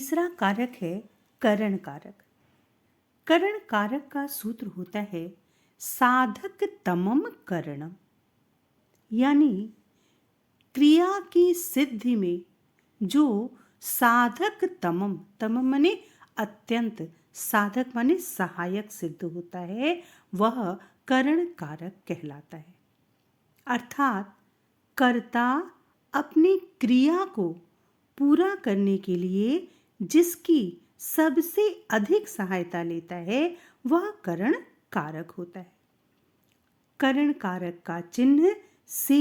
तीसरा कारक है करण कारक। करण कारक का सूत्र होता है साधक तमम करणम, यानी क्रिया की सिद्धि में जो साधक तमम, तमम माने अत्यंत, साधक माने सहायक सिद्ध होता है, वह करण कारक कहलाता है। अर्थात कर्ता अपनी क्रिया को पूरा करने के लिए जिसकी सबसे अधिक सहायता लेता है वह करण कारक होता है। करण कारक का चिन्ह से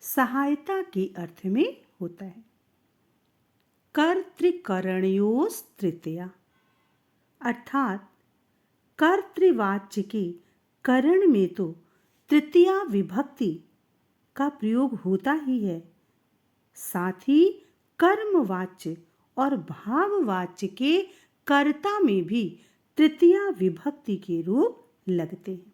सहायता के अर्थ में होता है। कर्तृकरणयोस् तृतीया, अर्थात कर्तृवाच्य के करण में तो तृतीया विभक्ति का प्रयोग होता ही है, साथ ही कर्मवाच्य और भाववाच्य के कर्ता में भी तृतीया विभक्ति के रूप लगते हैं।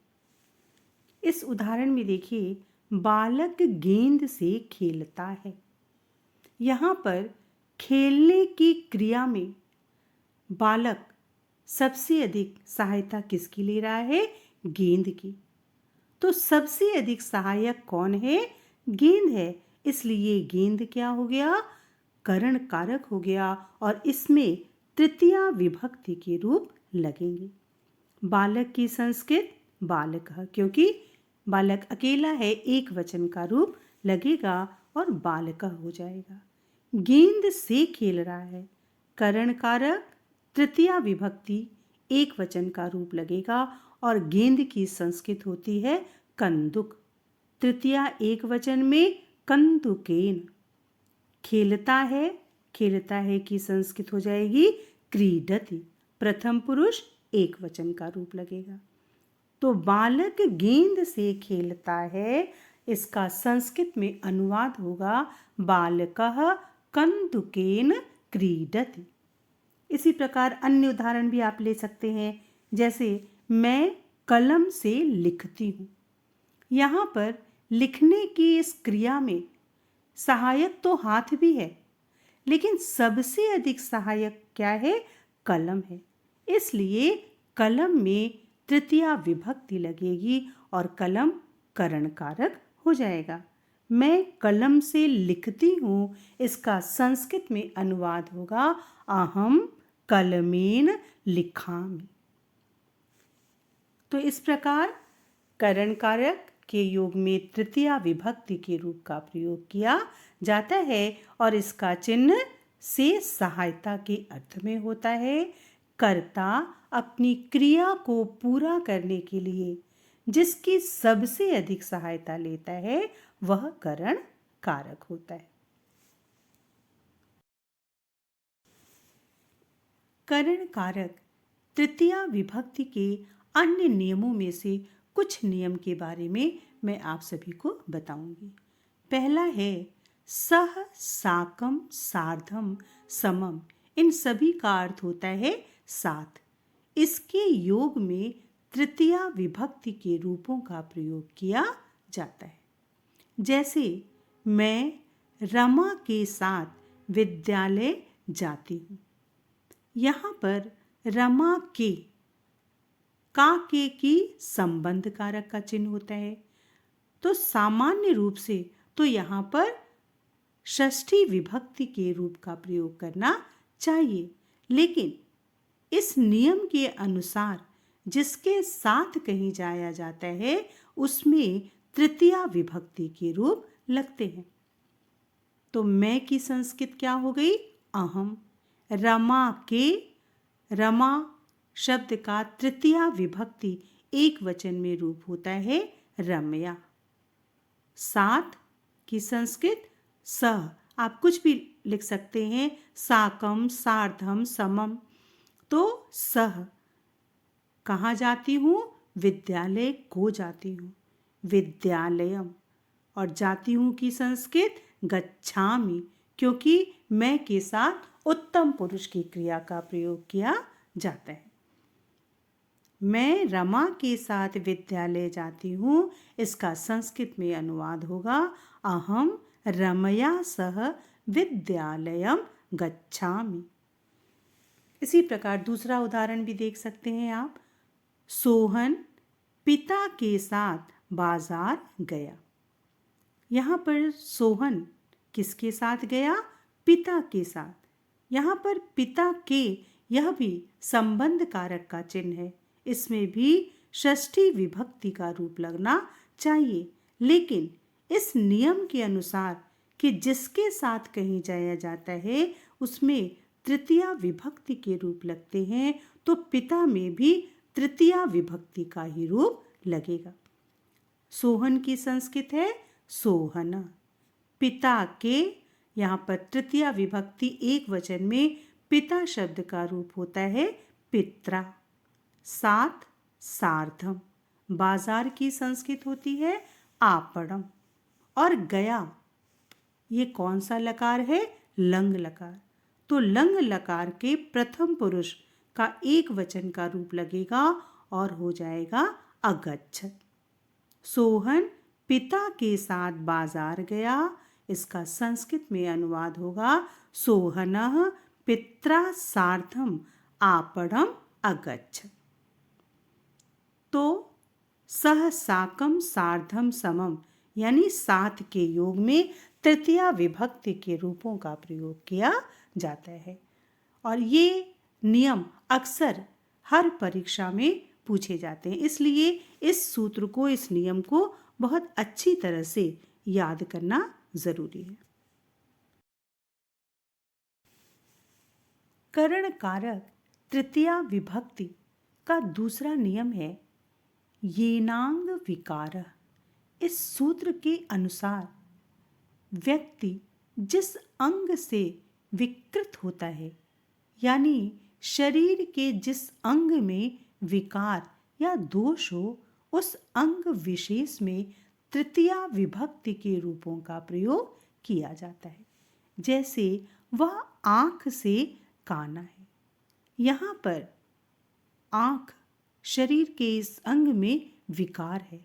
इस उदाहरण में देखिए, बालक गेंद से खेलता है। यहाँ पर खेलने की क्रिया में बालक सबसे अधिक सहायता किसकी ले रहा है? गेंद की। तो सबसे अधिक सहायक कौन है? गेंद है। इसलिए गेंद क्या हो गया? करण कारक हो गया और इसमें तृतीया विभक्ति के रूप लगेंगे। बालक की संस्कृत बालकः, क्योंकि बालक अकेला है, एक वचन का रूप लगेगा और बालकः हो जाएगा। गेंद से खेल रहा है, करण कारक तृतीया विभक्ति एक वचन का रूप लगेगा और गेंद की संस्कृत होती है कंदुक, तृतीया एक वचन में कंदुकेन। खेलता है की संस्कृत हो जाएगी क्रीडति, प्रथम पुरुष एक वचन का रूप लगेगा। तो बालक गेंद से खेलता है, इसका संस्कृत में अनुवाद होगा बालकः कंदुकेन क्रीडति। इसी प्रकार अन्य उदाहरण भी आप ले सकते हैं, जैसे मैं कलम से लिखती हूँ। यहाँ पर लिखने की इस क्रिया में सहायक तो हाथ भी है, लेकिन सबसे अधिक सहायक क्या है? कलम है। इसलिए कलम में तृतीया विभक्ति लगेगी और कलम करण कारक हो जाएगा। मैं कलम से लिखती हूँ, इसका संस्कृत में अनुवाद होगा अहम कलमेन लिखामि। तो इस प्रकार करण कारक के योग में तृतीया विभक्ति के रूप का प्रयोग किया जाता है और इसका चिन्ह से सहायता के अर्थ में होता है। कर्ता अपनी क्रिया को पूरा करने के लिए जिसकी सबसे अधिक सहायता लेता है वह करण कारक होता है। करण कारक तृतीया विभक्ति के अन्य नियमों में से कुछ नियम के बारे में मैं आप सभी को बताऊंगी। पहला है सह, साकम, सार्धम, समम। इन सभी का अर्थ होता है साथ। इसके योग में तृतीया विभक्ति के रूपों का प्रयोग किया जाता है। जैसे मैं रमा के साथ विद्यालय जाती हूँ। यहाँ पर रमा के की संबंध कारक का चिन्ह होता है। तो सामान्य रूप से तो यहाँ पर षष्ठी विभक्ति के रूप का प्रयोग करना चाहिए, लेकिन इस नियम के अनुसार जिसके साथ कहीं जाया जाता है उसमें तृतीया विभक्ति के रूप लगते हैं। तो मैं की संस्कृत क्या हो गई? अहम। रमा के, रमा शब्द का तृतीया विभक्ति एक वचन में रूप होता है रमया। साथ की संस्कृत सह, आप कुछ भी लिख सकते हैं, साकम, सार्धम, समम। तो सह, कहाँ जाती हूँ? विद्यालय को जाती हूँ, विद्यालयम। और जाती हूँ की संस्कृत गच्छामि, क्योंकि मैं के साथ उत्तम पुरुष की क्रिया का प्रयोग किया जाता है। मैं रमा के साथ विद्यालय जाती हूँ, इसका संस्कृत में अनुवाद होगा अहम रमया सह विद्यालयम गच्छामि। इसी प्रकार दूसरा उदाहरण भी देख सकते हैं आप। सोहन पिता के साथ बाजार गया। यहाँ पर सोहन किसके साथ गया? पिता के साथ। यहाँ पर पिता के यह भी संबंध कारक का चिन्ह है, इसमें भी षष्ठी विभक्ति का रूप लगना चाहिए, लेकिन इस नियम के अनुसार कि जिसके साथ कहीं जाया जाता है उसमें तृतीया विभक्ति के रूप लगते हैं, तो पिता में भी तृतीया विभक्ति का ही रूप लगेगा। सोहन की संस्कृत है सोहन। पिता के, यहाँ पर तृतीया विभक्ति एक वचन में पिता शब्द का रूप होता है पित्रा। साथ सार्धम। बाजार की संस्कृत होती है आपणम। और गया, ये कौन सा लकार है? लंग लकार। तो लंग लकार के प्रथम पुरुष का एक वचन का रूप लगेगा और हो जाएगा अगच्छत। सोहन पिता के साथ बाजार गया, इसका संस्कृत में अनुवाद होगा सोहनः पित्रा सार्धम आपणम अगच्छत। तो सह साकम सार्धम समम यानी साथ के योग में तृतीया विभक्ति के रूपों का प्रयोग किया जाता है, और ये नियम अक्सर हर परीक्षा में पूछे जाते हैं, इसलिए इस सूत्र को, इस नियम को बहुत अच्छी तरह से याद करना जरूरी है। करण कारक तृतीया विभक्ति का दूसरा नियम है येनांग विकार। इस सूत्र के अनुसार व्यक्ति जिस अंग से विकृत होता है, यानी शरीर के जिस अंग में विकार या दोष हो, उस अंग विशेष में तृतीया विभक्ति के रूपों का प्रयोग किया जाता है। जैसे वह आँख से काना है। यहाँ पर आँख शरीर के इस अंग में विकार है,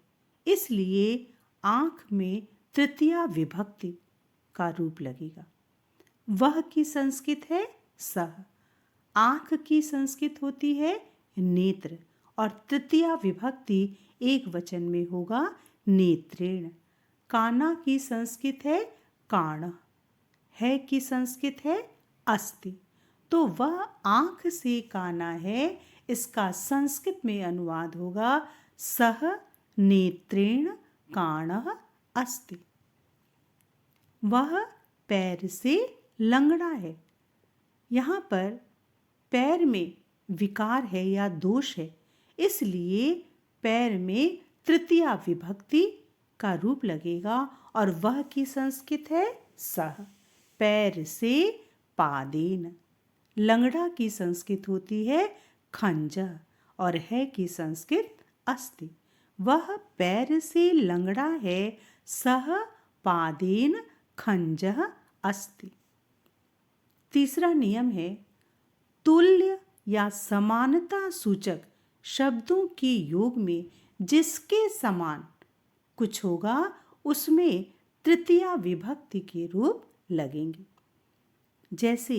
इसलिए आँख में तृतीया विभक्ति का रूप लगेगा। वह की संस्कृत है सह। आँख की संस्कृत होती है नेत्र, और तृतीया विभक्ति एक वचन में होगा नेत्रेण। काना की संस्कृत है काण। है की संस्कृत है अस्ति। तो वह आँख से काना है, इसका संस्कृत में अनुवाद होगा सह नेत्रेण काणः अस्ति। वह पैर से लंगड़ा है। यहाँ पर पैर में विकार है या दोष है, इसलिए पैर में तृतीया विभक्ति का रूप लगेगा, और वह की संस्कृत है सह। पैर से पादेन। लंगड़ा की संस्कृत होती है खंज, और है की संस्कृत अस्ति। वह पैर से लंगड़ा है, सह पादेन खंजः अस्ति। तीसरा नियम है तुल्य या समानता सूचक शब्दों के योग में जिसके समान कुछ होगा उसमें तृतीया विभक्ति के रूप लगेंगे। जैसे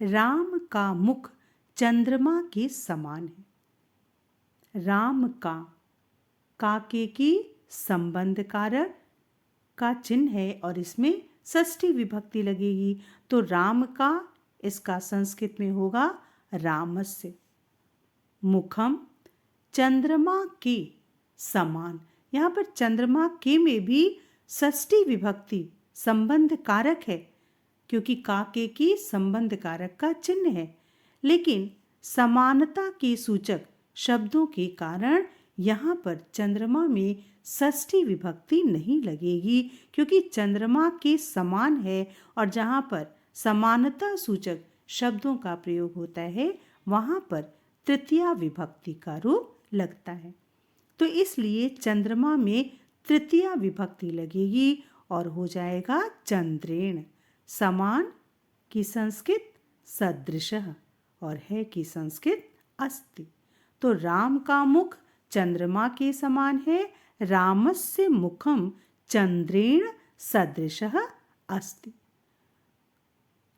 राम का मुख चंद्रमा के समान है। राम का काके की संबंध कारक का चिन्ह है और इसमें षष्ठी विभक्ति लगेगी, तो राम का इसका संस्कृत में होगा रामस्य। मुखम चंद्रमा के समान। यहाँ पर चंद्रमा के में भी षष्ठी विभक्ति संबंध कारक है, क्योंकि काके की संबंध कारक का चिन्ह है, लेकिन समानता के सूचक शब्दों के कारण यहाँ पर चंद्रमा में षष्ठी विभक्ति नहीं लगेगी, क्योंकि चंद्रमा के समान है, और जहाँ पर समानता सूचक शब्दों का प्रयोग होता है वहाँ पर तृतीया विभक्ति का रूप लगता है। तो इसलिए चंद्रमा में तृतीया विभक्ति लगेगी और हो जाएगा चंद्रेण। समान की संस्कृत सदृशः और है की संस्कृत अस्ति। तो राम का मुख चंद्रमा के समान है, रामस्य मुखम चंद्रेण सदृशः अस्ति।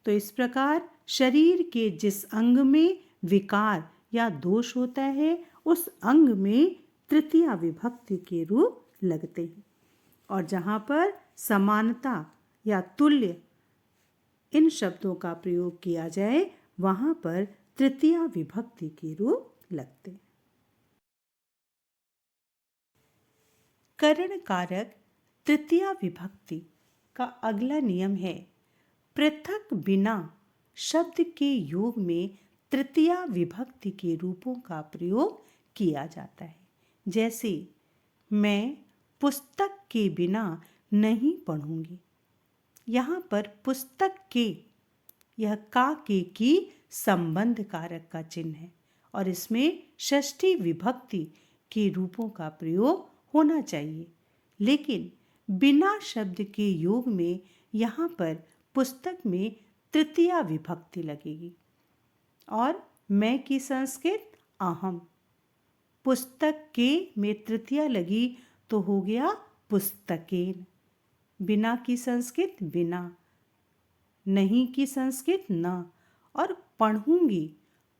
तो इस प्रकार शरीर के जिस अंग में विकार या दोष होता है उस अंग में तृतीया विभक्ति के रूप लगते हैं। और जहाँ पर समानता या तुल्य इन शब्दों का प्रयोग किया जाए वहाँ पर तृतीया विभक्ति के रूप लगते हैं। करण कारक तृतीया विभक्ति का अगला नियम है पृथक बिना शब्द के योग में तृतीया विभक्ति के रूपों का प्रयोग किया जाता है। जैसे मैं पुस्तक के बिना नहीं पढ़ूंगी। यहाँ पर पुस्तक के यह का के की संबंध कारक का चिन्ह है और इसमें षष्ठी विभक्ति के रूपों का प्रयोग होना चाहिए, लेकिन बिना शब्द के योग में यहाँ पर पुस्तक में तृतीया विभक्ति लगेगी। और मैं की संस्कृत अहम, पुस्तक के में तृतीया लगी तो हो गया पुस्तकेन। बिना की संस्कृत बिना, नहीं की संस्कृत न, और पढ़ूंगी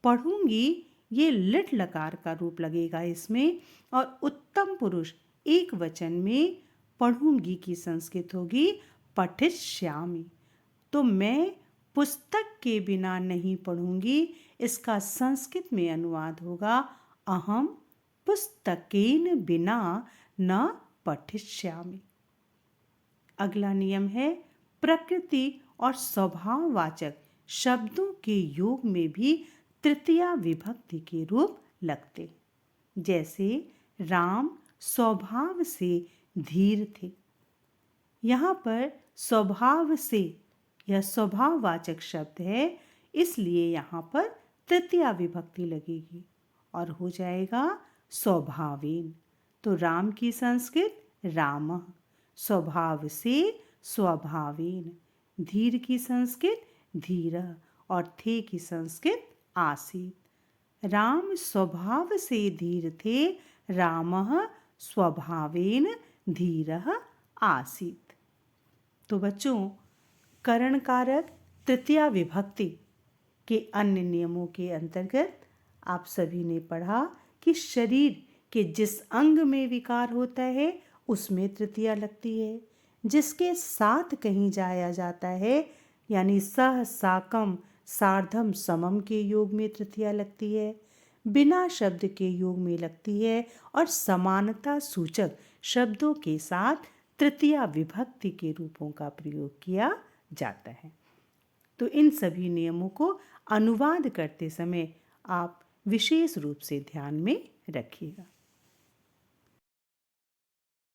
पढ़ूंगी ये लिट लकार का रूप लगेगा इसमें। और उत्तम पुरुष एक वचन में पढ़ूंगी की संस्कृत होगी पठिष्यामि। तो मैं पुस्तक के बिना नहीं पढ़ूंगी, इसका संस्कृत में अनुवाद होगा अहम पुस्तकेन बिना न पठिष्यामि। अगला नियम है प्रकृति और स्वभाववाचक शब्दों के योग में भी तृतीया विभक्ति के रूप लगते। जैसे राम स्वभाव से धीर थे। यहाँ पर स्वभाव से यह स्वभाववाचक शब्द है, इसलिए यहाँ पर तृतीया विभक्ति लगेगी और हो जाएगा स्वभावेन। तो राम की संस्कृत रामः, स्वभाव से स्वभावेन। धीर की संस्कृत धीरः और थे की संस्कृत आसीत्। राम स्वभाव से धीर थे, रामः स्वभावेन धीरः आसीत्। तो बच्चों, करण कारक तृतीया विभक्ति के अन्य नियमों के अंतर्गत आप सभी ने पढ़ा कि शरीर के जिस अंग में विकार होता है उसमें तृतीया लगती है। जिसके साथ कहीं जाया जाता है यानी सह साकम सार्धम समम के योग में तृतीया लगती है, बिना शब्द के योग में लगती है और समानता सूचक शब्दों के साथ तृतीया विभक्ति के रूपों का प्रयोग किया जाता है। तो इन सभी नियमों को अनुवाद करते समय आप विशेष रूप से ध्यान में रखिएगा।